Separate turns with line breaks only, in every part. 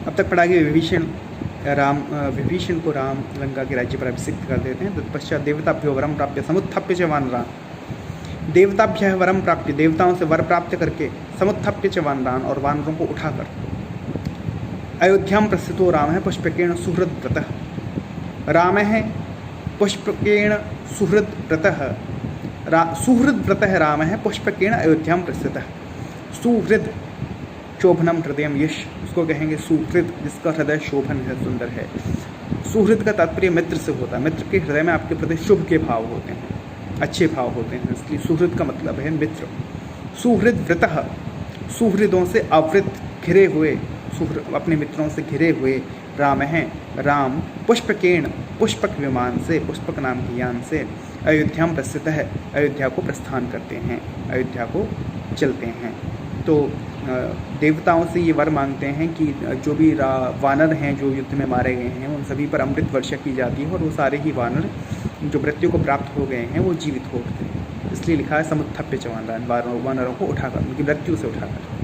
अब तक पढ़ा गया विभीषण को राम लंका के राज्य पर अभिषिक्त कर देते हैं। तत्पश्चात देवताभ्यो वरम प्राप्य समुत्थप्य च वानरान, देवताभ्य वरम प्राप्य, देवताओं से वर प्राप्त करके, समुत्थप्य च वानरान, और वानरों को उठाकर अयोध्याम प्रस्थितो राम है पुष्पकेण सुहृद व्रतः, राम है पुष्पकेण सुहृद व्रतः, सुहृद व्रतः राम है पुष्पकेण अयोध्याम प्रस्थितः। सुहृद शोभनम हृदयम यश, उसको कहेंगे सुहृद, जिसका हृदय शोभन है, सुंदर है। सुहृद का तात्पर्य मित्र से होता है, मित्र के हृदय में आपके प्रति शुभ के भाव होते हैं, अच्छे भाव होते हैं, इसलिए सुहृद का मतलब है मित्र। सुहृद व्रतः, सुहृदों से आवृत, घिरे हुए, अपने मित्रों से घिरे हुए राम हैं, राम पुष्पकेण, पुष्पक विमान से, पुष्पक नाम के यान से अयोध्याम प्रस्थित है, अयोध्या को प्रस्थान करते हैं, अयोध्या को चलते हैं। तो देवताओं से ये वर मांगते हैं कि जो भी वानर हैं जो युद्ध में मारे गए हैं उन सभी पर अमृत वर्षा की जाती है, और वो सारे ही वानर जो मृत्यु को प्राप्त हो गए हैं वो जीवित हो उठते हैं। इसलिए लिखा है समुत्थप्य च वानरान, वानरों को उठाकर, उनकी मृत्यु से उठाकर।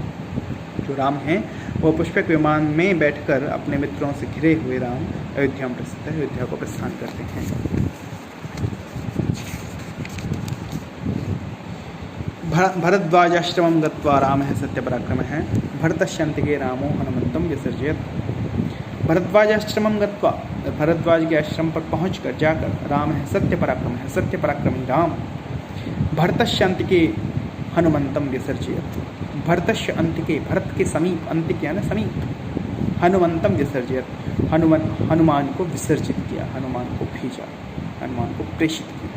जो राम हैं वो पुष्पक विमान में बैठकर अपने मित्रों से घिरे हुए राम अयोध्या में प्रस्थित है, अयोध्या को प्रस्थान करते हैं। भरद्वाजाश्रमं गत्वा राम है सत्यपराक्रम है, भरतश्यन्तिके रामो हनुमंतम विसर्जयत। भरद्वाजाश्रमं गत्वा, भरद्वाज के आश्रम पर पहुंचकर, जाकर, राम है सत्यपराक्रम है, सत्यपराक्रमी राम, भरतश्यन्तिके हनुमंतम विसर्जयत। भरतश्य अंतिके, भरत के समीप, अंतिके यानी समीप, हनुमंतम विसर्जयत, हनुमान को विसर्जित किया, हनुमान को भेजा, हनुमान को प्रेषित किया।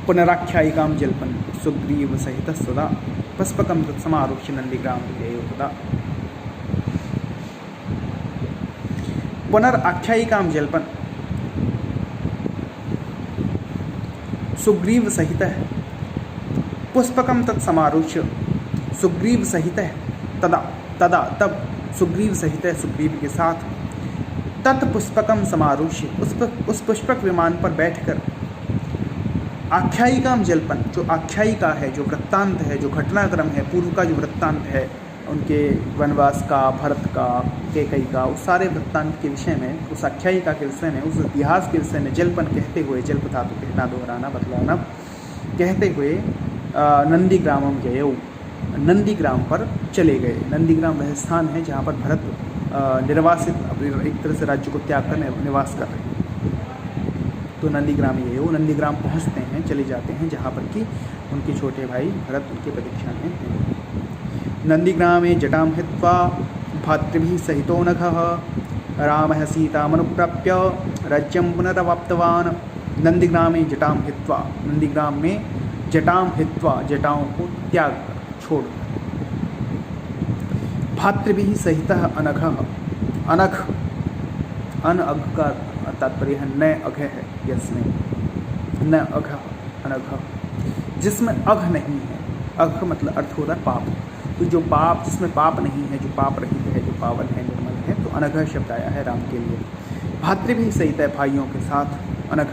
पुनराख्यायिकाम जल्पन सुग्रीव सहित सदा, पुष्पकम तत्समारोक्ष्य नंदीग्राम तदा। पुनराख्यायिकाम जल्पन, सुग्रीव सहित है, पुष्पकम तत्समारोक्ष्य, सुग्रीव सहित है, तदा, तदा तब, सुग्रीव सहित है, सुग्रीव के साथ, तत्पुष्पकम समारोक्ष्य, उस पुष्पक विमान पर बैठकर, आख्यायिकाम जल्पन, जो आख्यायिका है, जो वृत्तांत है, जो घटनाक्रम है, पूर्व का जो वृत्तांत है, उनके वनवास का, भरत का, कैकई का, उस सारे वृत्तांत के विषय में, उस आख्यायिका के विषय में, उस इतिहास के विषय में जल्पन कहते हुए, जल्प धातु कहना, दोहराना, बतलाना, कहते हुए नंदीग्रामम गए, नंदीग्राम पर चले गए। नंदीग्राम वह स्थान है जहाँ पर भरत निर्वासित, एक तरह से राज्य को त्याग कर निवास कर रहे हैं। तो नंदीग्राम ये वो नंदीग्राम पहुँचते हैं, चले जाते हैं, जहाँ पर कि उनके छोटे भाई भरत उनके प्रतीक्षा में हैं। नंदीग्रामे जटां हित्वा भातृभिः सहितो नघः, रामः सीतामनुप्राप्य राज्यं पुनरवाप्तवान्। नंदीग्रामे जटां हित्वा, नंदीग्राम में जटां हित्वा, जटाओं को त्याग कर, छोड़ कर, भातृभिः सहितः अनघः, अनघ, अनघ का तात्पर्य है न अघ है, यस्में न अघ, अनघ, जिसमें अघ नहीं है। अघ मतलब अर्थ होता है पाप, तो जो पाप, जिसमें पाप नहीं है, जो पाप रहित है, जो पावन है, निर्मल है, तो अनघ शब्द आया है राम के लिए। भातृ सहित है, भाइयों के साथ, अनघ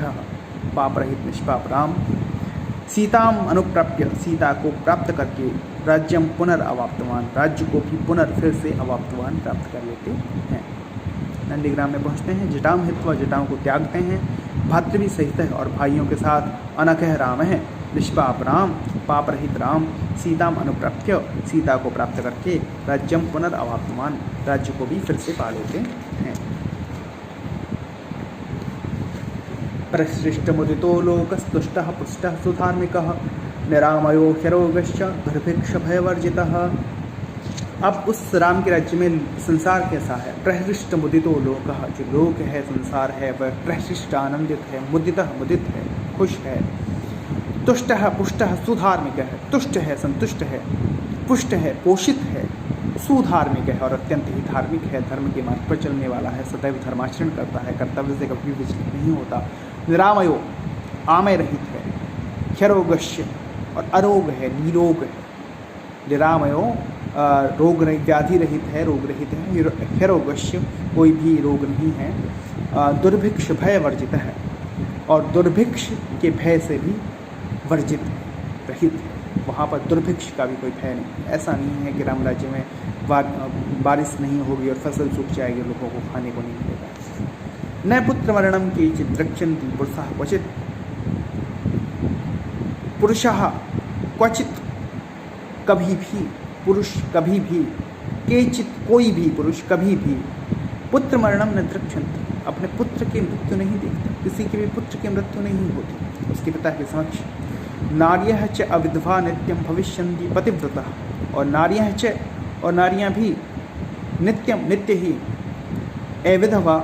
पाप रहित निष्पाप राम। सीताम अनुप्राप्य, सीता को प्राप्त करके, राज्यम पुनरअवाप्तवान, राज्य को भी पुनर् से अवाप्तवान प्राप्त कर लेते हैं। नंदीग्राम में पहुँचते हैं, जटाम हित्वा, जटाओं को त्यागते हैं, भातृ सहित है, और भाइयों के साथ, अनघ राम है, निष्पाप राम, पाप रहित राम। सीताम अनुप्राप्य, सीता को प्राप्त करके, राज्यम पुनरअवाप्तवान, राज्य को भी फिर से पा लेते हैं। प्रसृष्टमुदितो लोकस्तुष्टः पुष्टः सुधार्मिकः, निरामयो ह्यरोगश्च दुर्भिक्ष भयवर्जितः। अब उस राम के राज्य में संसार कैसा है? प्रहृष्ट मुदितो लोकः, जो लोक है, संसार है, वह प्रहृष्ट आनंदित है, मुदितः मुदित है, खुश है। तुष्टः पुष्टः सुधार्मिक है, तुष्ट है, संतुष्ट है, पुष्ट है, पोषित है, सुधार्मिक है और अत्यंत ही धार्मिक है, धर्म के मार्ग पर चलने वाला है, सदैव धर्माचरण करता है, कर्तव्य से कभी विचलित नहीं होता। निरामयो, आमय रहित है, ह्यरोगश्य, और अरोग है, निरोग है। निरामयो रोग रहित, व्याधि रहित है, रोग रहित है। ह्यरोगश्य, कोई भी रोग नहीं है। दुर्भिक्ष भय वर्जित है, और दुर्भिक्ष के भय से भी वर्जित है, रहित है। वहाँ पर दुर्भिक्ष का भी कोई भय नहीं। ऐसा नहीं है कि राम राज्य में बारिश नहीं होगी और फसल सूख जाएगी, लोगों को खाने को नहीं मिलेगा। न पुत्र मरणम केचित् द्रक्ष्यन्ति पुरुषः क्वचित्, पुरुषः क्वचित्, कभी भी, पुरुष कभी भी, केचित् कोई भी पुरुष कभी भी, पुत्र मरणम न द्रक्ष्यन्ति, अपने पुत्र की मृत्यु नहीं देखता। किसी के भी पुत्र की मृत्यु नहीं होती उसके पिता के समक्ष। नार्यः च अविधवा नित्यम भविष्यन्ति पतिव्रता, और नार्यः च, और नारियां भी, नित्यम नित्य ही, अविधवा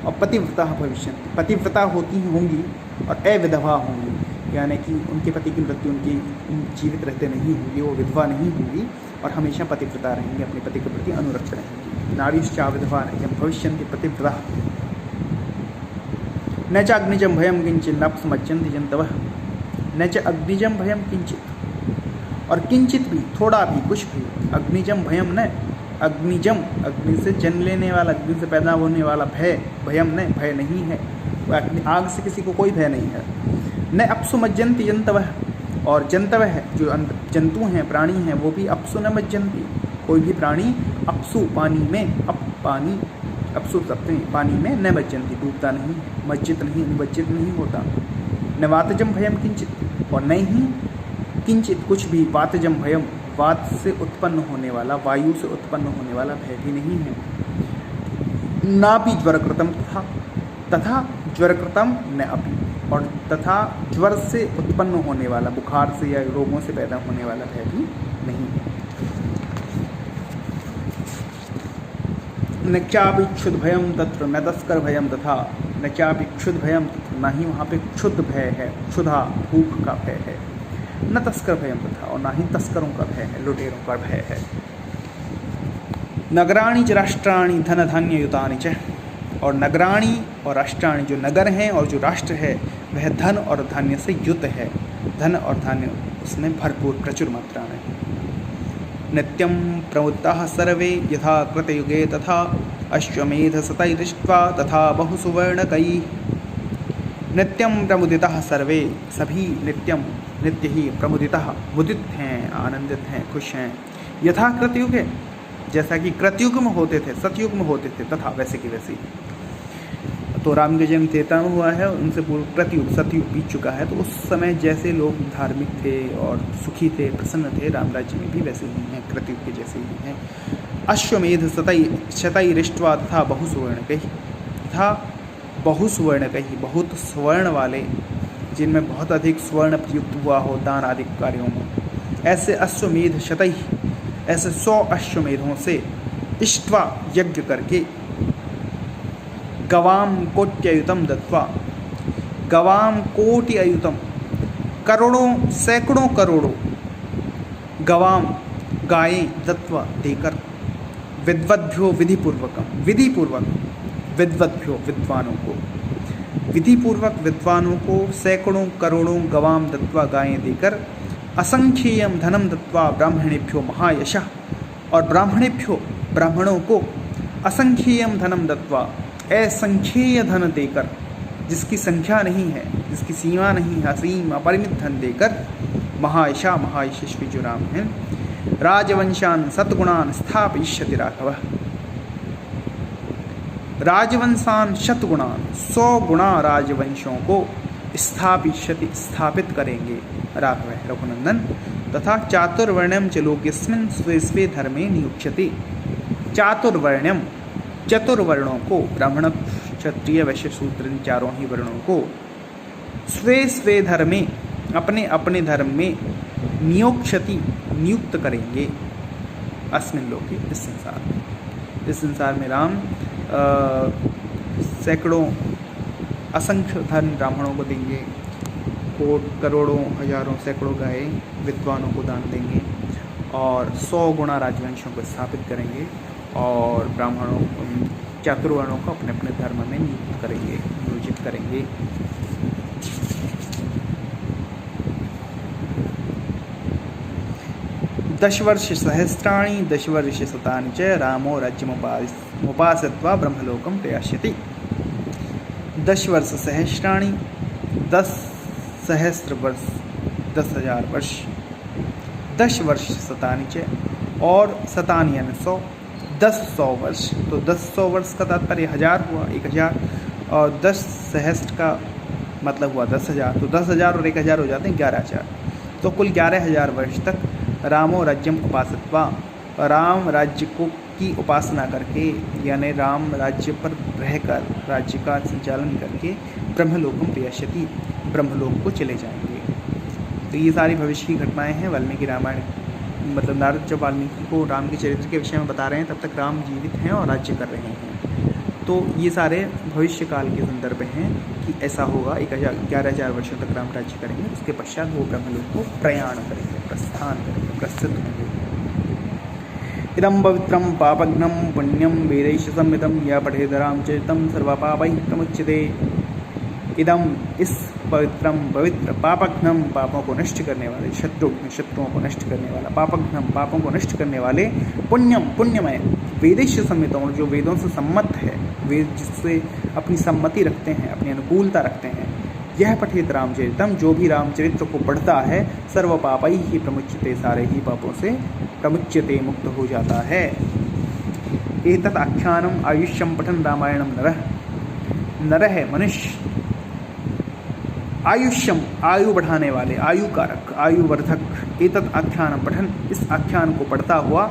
और पतिव्रता भविष्यन्ति, पतिव्रता होती होंगी और अविधवा होंगी, यानी कि उनके पति की मृत्यु उनकी जीवित रहते नहीं होगी, वो विधवा नहीं होंगी और हमेशा पतिव्रता रहेंगे, अपने पति के प्रति अनुरक्त रहेंगी। नार्यश्च विधवा नित्यम भविष्यन्ति पतिव्रता। न च अग्निजं भयं किंचित् नप्सुमज्जन्ति जन्तवः, न च अग्निजं भयं किंचित्, और किंचित भी, थोड़ा भी, कुछ भी, अग्निजम भयम न, अग्निजम अग्नि से जन्म लेने वाला, अग्नि से पैदा होने वाला भय, भयम न, भय नहीं है, आग से किसी को कोई भय नहीं है। न अपसु मज्जन्ति जंतवः, और जंतवः है जो जंतु हैं, प्राणी हैं, वो भी अपसु न मज्जन्ति, कोई भी प्राणी अपसु पानी में, पानी अपसु सकते हैं, पानी में न मज्जन्ति, डूबता नहीं, मज्जित नहीं, निमज्जित नहीं होता। न वातजम भयम किंचित, और न ही किंचित कुछ भी, वातजम भयम, वात से उत्पन्न होने वाला, वायु से उत्पन्न होने वाला भय भी नहीं है। नापि ज्वरकृतम तथा ज्वरकृतम न अपि, और तथा ज्वर से उत्पन्न होने वाला, बुखार से या रोगों से पैदा होने वाला भय भी नहीं है। न चापि क्षुद्ध भयम तत्र न तस्कर भयम तथा, न चापि क्षुद्ध भयम तत्र, ना ही वहाँ पे क्षुद्ध भय है, क्षुधा भूख का भय है, न तस्कर भयम तथा, और ना ही तस्करों का भय है, लुटेरों का भय है। नगराणि च राष्ट्राणि धन धान्य युतानि च, और नगराणि और राष्ट्राणि, जो नगर हैं और जो राष्ट्र है वह धन और धान्य से युत है, धन और धान्य उसमें भरपूर प्रचुर मात्रा में है। नित्यं प्रमुदिताः सर्वे यथा कृतयुगे तथा, अश्वमेध सतैरिष्ट्वा तथा बहुसुवर्णकैः। नित्यं प्रमुदिताः सर्वे, सभी नित्यम नित्य ही, प्रमुदिताः मुदित हैं, आनंदित हैं, खुश हैं, यथा कृतयुगे, जैसा कि कृतयुग में होते थे, सतयुग में होते थे, तथा वैसे की वैसे। तो राम का जन्म त्रेता में हुआ है, उनसे पूर्व कृतयुग सतयुग बीत चुका है, तो उस समय जैसे लोग धार्मिक थे और सुखी थे, प्रसन्न थे, राम राज्य में भी वैसे ही हैं, कृतयुग के जैसे ही हैं। अश्वमेध शतैरिष्ट्वा तथा बहुसुवर्णकैः, तथा बहुसुवर्णकैः, बहुत स्वर्ण वाले, जिनमें बहुत अधिक स्वर्ण प्रयुक्त हुआ हो दान आदि कार्यों में, ऐसे अश्वमेध शतैः, ऐसे 100 अश्वमेधों से इष्ट्वा यज्ञ करके, गवाम कोट्ययुतम दत्वा, गवाम कोटि अयुतम, करोड़ों सैकड़ों करोड़ों, गवाम गायें, दत्वा देकर, विद्वद्भ्यो विधिपूर्वकम, विधिपूर्वक, विद्वद्भ्यो विद्वानों को, विधिपूर्वक विद्वानों को सैकड़ों करोड़ों गवाम दत्वा, गायें देकर, असंख्येयम धनम दत्वा ब्राह्मणेभ्यो महायशः, और ब्राह्मणेभ्यो ब्राह्मणों को, असंख्येयम धनम दत्वा, असंख्येय धन देकर, जिसकी संख्या नहीं है, जिसकी सीमा नहीं है, असीम अपरिमित धन देकर, महायशा, महायशस्वी जो राम हैं, राजवंशान सतगुणान स्थापयिष्यति राघवः, राजवंशान शतगुणान, 100 गुणा राजवंशों को, स्थापयिष्यति स्थापित करेंगे राघव रघुनंदन, तथा चातुर्वर्ण्यम च लोकेस्मिन् स्वे स्वे धर्मे नियुक्ष्यति, चातुर्वर्ण्यम, चतुर्वर्णों को, ब्राह्मण क्षत्रिय वैश्य शूद्र, इन चारों ही वर्णों को, स्वे स्वे धर्मे, अपने अपने धर्म में, नियोक्ष्यति नियुक्त करेंगे, अस्मिन् लोके, इस संसार में, इस संसार में राम सैकड़ों असंख्य धन ब्राह्मणों को देंगे, करोड़ों हजारों सैकड़ों गायें विद्वानों को दान देंगे, और 100 गुणा राजवंशों को स्थापित करेंगे, और ब्राह्मणों चातुर्वर्णों को अपने अपने धर्म में नियुक्त करेंगे, नियोजित करेंगे। दशवर्ष सहस्राणि दशवर्ष शतानि च रामो राज्यमुपाश्रित्वा ब्रह्मलोकं प्रयास्यति। 10 वर्ष सहस्राणि, 10 सहस्त्र वर्ष, 10,000 वर्ष, 10 वर्ष शतानि च, और शतानि यानी 100, 10 वर्ष। तो 10 वर्ष का तात्पर्य 1000 हुआ, 1000, और 10 सहस्त्र का मतलब हुआ 10,000। तो 10,000 और 1,000 हो जाते हैं 11,000। तो कुल 11,000 वर्ष तक रामो राज्यम उपासत्वा, राम राज्य को की उपासना करके, यानी राम राज्य पर रहकर राज्य का संचालन करके ब्रह्मलोकम प्रयस्यति, ब्रह्मलोक को चले जाएंगे। तो ये सारी भविष्य की घटनाएं हैं। वाल्मीकि रामायण मतलब नारद जब वाल्मीकि को राम के चरित्र के विषय में बता रहे हैं, तब तक राम जीवित हैं और राज्य कर रहे हैं। तो ये सारे भविष्य काल के संदर्भ हैं कि ऐसा होगा, 11,000 वर्षों तक राम राज्य करेंगे, उसके पश्चात वो ब्रह्मलोक को प्रयाण करेंगे, प्रस्थान करेंगे, प्रस्थित होंगे। इदं पवित्रं पापघ्नं पुण्यं वेदैश्च संहितं या पठेद रामचरितं सर्वपापैः प्रमुच्यते। इदम इस पवित्र पापघ्नम पापों को नष्ट करने वाले, शत्रुओं को नष्ट करने वाला, पापघ्नम पापों को नष्ट करने वाले, पुण्यम पुण्यमय, वेदैश्च संहितं जो वेदों से सम्मत है, वेद जिससे अपनी सम्मति रखते हैं, अपनी अनुकूलता रखते हैं, यह पठेत रामचरितम जो भी रामचरित्र को पढ़ता है, सर्व पापैः ही प्रमुच्यते सारे ही पापों से प्रमुच्यते मुक्त हो जाता है। एतत् आख्यानम आयुष्यम पठन रामायणम नरः है मनुष्य, आयुष्यम आयु बढ़ाने वाले, आयु कारक, आयु वर्धक, एतत् आख्यानम पठन इस आख्यान को पढ़ता हुआ,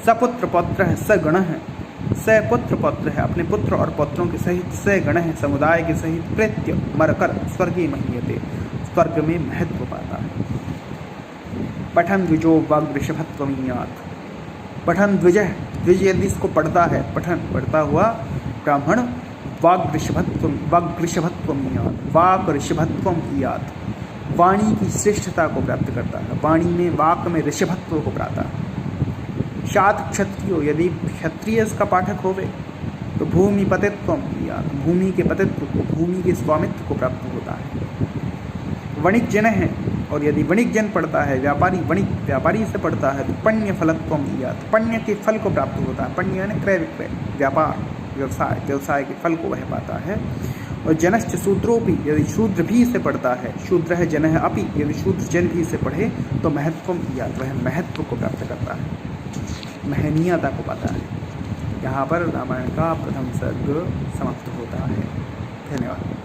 सपुत्र पौत्र है सगण है, सपुत्र पौत्र है अपने पुत्र और पौत्रों के सहित, सगण है समुदाय के सहित, प्रेत्य मरकर स्वर्गे महीयते स्वर्ग में महत्व पाता है। पठन द्विजो वाग्वृषभत्वमीयात्, पठन द्विज यदि इसको पढ़ता है, पठन पढ़ता हुआ ब्राह्मण, वाग्वृषभत्वम ईयात्, वाणी की श्रेष्ठता को प्राप्त करता है, वाणी में वाक में ऋषभत्व को प्राप्त है। शात क्षत्रियो यदि क्षत्रिय इसका पाठक होवे तो भूमि पतित्वम ईयात्, भूमि के पतित्व को, भूमि के स्वामित्व को प्राप्त होता है। वणिक जन है, और यदि वणिक जन पढ़ता है, व्यापारी से पढ़ता है तो पण्य फलत्वम ईयात्, पण्य के फल को प्राप्त होता है। पण्य यानी क्रय विक्रय, व्यापार, व्यवसाय के फल को वह पाता है। और जनश्च शूद्रोपि यदि शूद्र भी इसे पढ़ता है, शूद्र है जनः अपि यदि शूद्र जन भी इसे पढ़े तो महत्वम ईयात्, वह महत्व को प्राप्त करता है, महनीयता को पाता है। यहाँ पर रामायण का प्रथम सर्ग समाप्त होता है। धन्यवाद।